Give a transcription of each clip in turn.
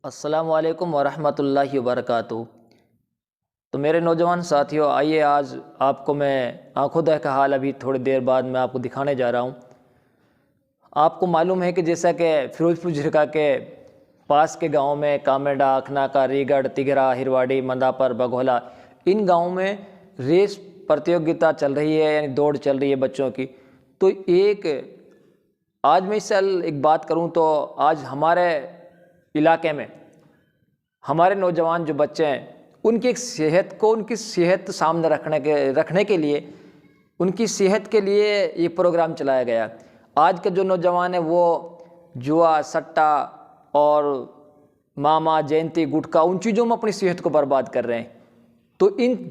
अस्सलामुअलैकुम वरहमतुल्लाहि वबरकातुहू। तो मेरे नौजवान साथियों, आइए आज आपको मैं आँखों देखा हाल अभी थोड़ी देर बाद मैं आपको दिखाने जा रहा हूँ। आपको मालूम है कि जैसा कि फिरोजपुर झिरका के पास के गांव में कामेडा, अखनाका, रीगढ़, तिघरा, हिरवाड़ी, मंदापर, बघोला, इन गाँव में रेस प्रतियोगिता चल रही है, यानी दौड़ चल रही है बच्चों की। तो आज मैं इससे एक बात करूं तो आज हमारे इलाके में हमारे नौजवान जो बच्चे हैं उनकी उनकी सेहत सामने रखने के लिए उनकी सेहत के लिए ये प्रोग्राम चलाया गया। आज के जो नौजवान हैं वो जुआ, सट्टा और मामा, जयंती, गुटखा, उन चीज़ों में अपनी सेहत को बर्बाद कर रहे हैं। तो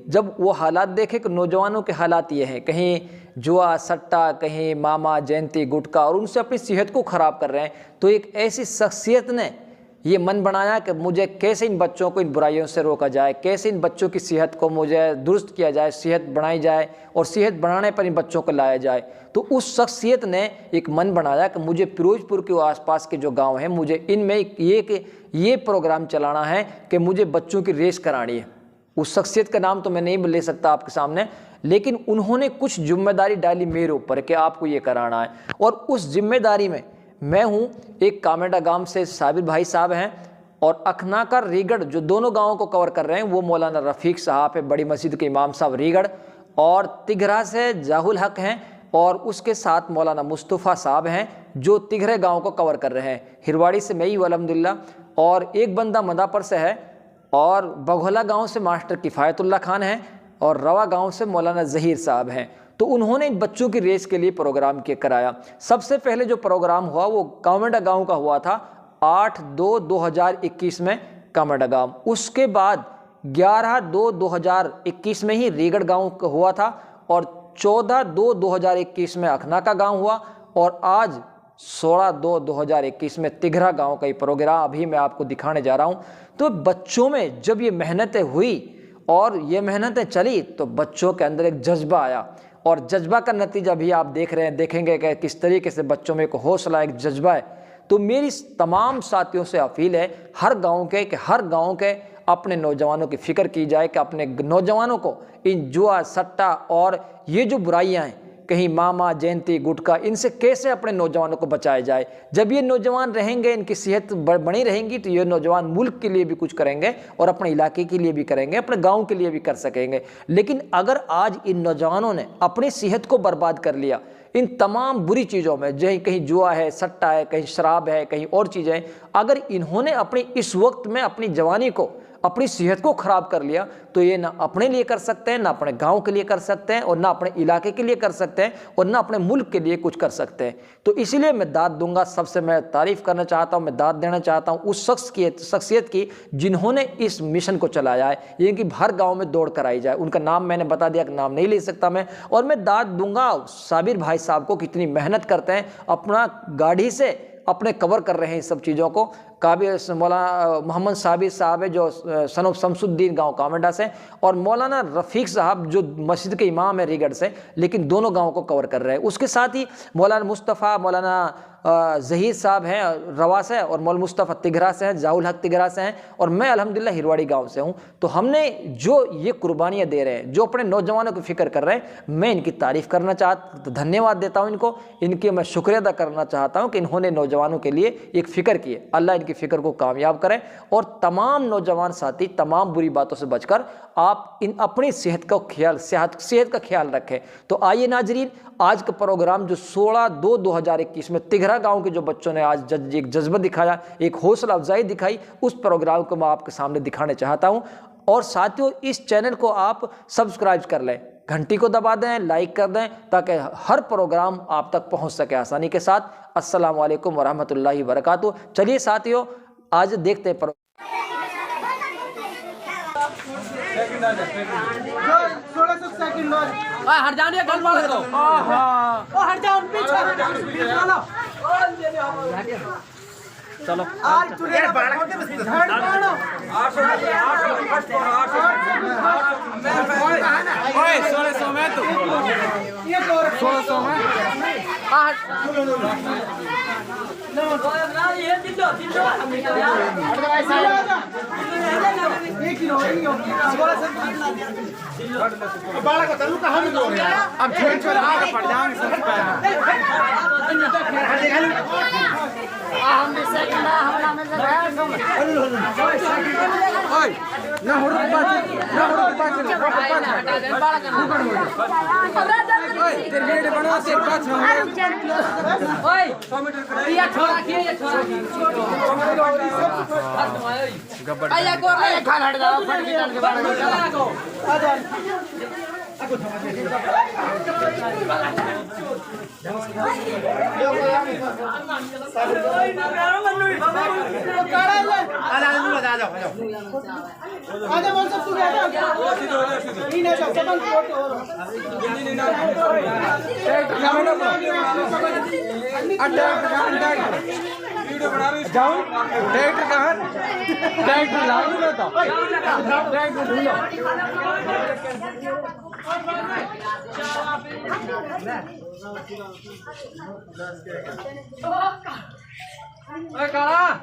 जब वो हालात देखें कि नौजवानों के हालात ये हैं, कहीं जुआ, सट्टा, कहीं मामा, जयंती, गुटखा, और उनसे अपनी सेहत को ख़राब कर रहे हैं, तो एक ऐसी शख्सियत ने ये मन बनाया कि मुझे कैसे इन बच्चों को इन बुराइयों से रोका जाए, कैसे इन बच्चों की सेहत को मुझे दुरुस्त किया जाए, सेहत बनाई जाए और सेहत बढ़ाने पर इन बच्चों को लाया जाए। तो उस शख्सियत ने एक मन बनाया कि मुझे फिरोजपुर के आसपास के जो गांव हैं, मुझे इनमें ये प्रोग्राम चलाना है कि मुझे बच्चों की रेस करानी है। उस शख्सियत का नाम तो मैं नहीं ले सकता आपके सामने, लेकिन उन्होंने कुछ जिम्मेदारी डाली मेरे ऊपर कि आपको ये कराना है। और उस जिम्मेदारी में मैं हूँ, एक कामेडा गांव से साबिर भाई साहब हैं और अखनाका, रीगढ़, जो दोनों गांवों को कवर कर रहे हैं वो मौलाना रफ़ीक साहब है, बड़ी मस्जिद के इमाम साहब रीगढ़, और तिघरा से जाहुल हक हैं और उसके साथ मौलाना मुस्तफ़ा साहब हैं जो तिघरे गाँव को कवर कर रहे हैं। हिरवाड़ी से मैं ही अलहमदुलिल्लाह, और एक बंदा मंदापर से है, और बघोला गांव से मास्टर किफ़ायतुल्लाह खान हैं, और रवा गांव से मौलाना ज़हीर साहब हैं। तो उन्होंने इन बच्चों की रेस के लिए प्रोग्राम कराया। सबसे पहले जो प्रोग्राम हुआ वो कामेडा गांव का हुआ था 8/2/2021 में कामेडा गांव। उसके बाद 11/2/2021 में ही रीगढ़ गांव हुआ था, और 14/2/2021 में अखनाका गांव हुआ, और आज 16/2/2021 में तिघरा गांव का ये प्रोग्राम अभी मैं आपको दिखाने जा रहा हूं। तो बच्चों में जब ये मेहनतें हुई और ये मेहनतें चली तो बच्चों के अंदर एक जज्बा आया, और जज्बा का नतीजा भी आप देखेंगे कि किस तरीके से बच्चों में एक हौसला, एक जज्बा है। तो मेरी तमाम साथियों से अपील है हर गांव के अपने नौजवानों की फ़िक्र की जाए कि अपने नौजवानों को इन जुआ, सट्टा और ये जो बुराइयां हैं, कहीं मामा, जयंती, गुटखा, इनसे कैसे अपने नौजवानों को बचाया जाए। जब ये नौजवान रहेंगे, इनकी सेहत बनी रहेंगी, तो ये नौजवान मुल्क के लिए भी कुछ करेंगे और अपने इलाके के लिए भी करेंगे, अपने गांव के लिए भी कर सकेंगे। लेकिन अगर आज इन नौजवानों ने अपनी सेहत को बर्बाद कर लिया इन तमाम बुरी चीज़ों में, जहाँ कहीं जुआ है, सट्टा है, कहीं शराब है, कहीं और चीज़ें हैं, अगर इन्होंने अपनी इस वक्त में अपनी जवानी को, अपनी सेहत को ख़राब कर लिया, तो ये ना अपने लिए कर सकते हैं, ना अपने गांव के लिए कर सकते हैं, और ना अपने इलाके के लिए कर सकते हैं, और ना अपने मुल्क के लिए कुछ कर सकते हैं। तो इसीलिए मैं दाद दूंगा, सबसे मैं तारीफ़ करना चाहता हूँ, मैं दाद देना चाहता हूँ उस शख्सियत की जिन्होंने इस मिशन को चलाया है, ये कि हर गाँव में दौड़ कराई जाए। उनका नाम मैंने बता दिया कि नाम नहीं ले सकता मैं, और मैं दाद दूंगा साबिर भाई साहब को, कितनी मेहनत करते हैं, अपना गाड़ी से अपने कवर कर रहे हैं सब चीज़ों को। मौलाना मोहम्मद साबिर साहब है जो सनोफ शमसुद्दीन गांव कामेडा से, और मौलाना रफ़ीक साहब जो मस्जिद के इमाम है रीगढ़ से, लेकिन दोनों गांवों को कवर कर रहे हैं। उसके साथ ही मौलाना मुस्तफ़ा, मौलाना ज़हीर साहब हैं रवा से, और मौलाना मुस्तफ़ा तिघरा से हैं, जाहुल हक तिघरा से हैं, और मैं अल्हम्दुलिल्लाह हिरवाड़ी गांव से हूं। तो हमने जो ये कुर्बानियाँ दे रहे हैं, जो अपने नौजवानों की फ़िक्र कर रहे हैं, मैं इनकी तारीफ़ करना धन्यवाद देता हूँ इनको, इनकी मैं शुक्रिया अदा करना चाहता हूँ कि इन्होंने नौजवानों के लिए एक फ़िक्र की है। अल्लाह इनकी फ़िक्र को कामयाब करें, और तमाम नौजवान साथी तमाम बुरी बातों से बचकर आप अपनी सेहत का ख्याल रखें। तो आइए नाजरीन, आज का प्रोग्राम जो 16/2/2021 में तिघरा गांव के जो बच्चों ने आज एक जज्बा दिखाया, एक हौसला अफजाई दिखाई, उस प्रोग्राम को मैं आपके सामने दिखाने चाहता हूं। और साथियों, इस चैनल को आप सब्सक्राइब कर लें, घंटी को दबा दें, लाइक कर दें, ताकि हर प्रोग्राम आप तक पहुंच सके आसानी के साथ। अस्सलामु अलैकुम वरहमतुल्लाहि वबरकातुहू। चलिए साथियों, आज देखते हैं हट जाओ, गल मार दो। हट जाओ, पीछे चलो। आज ओए 1600 में तो 1600 में अब छोड़ आगे पड़ जाएंगे सब ना हो तेरे बेटे बना तेरे पास ओए 100 मीटर ये छोरा के ये छोरा आया को आया खाना हट जाओ फट के के बारे में आ जा काला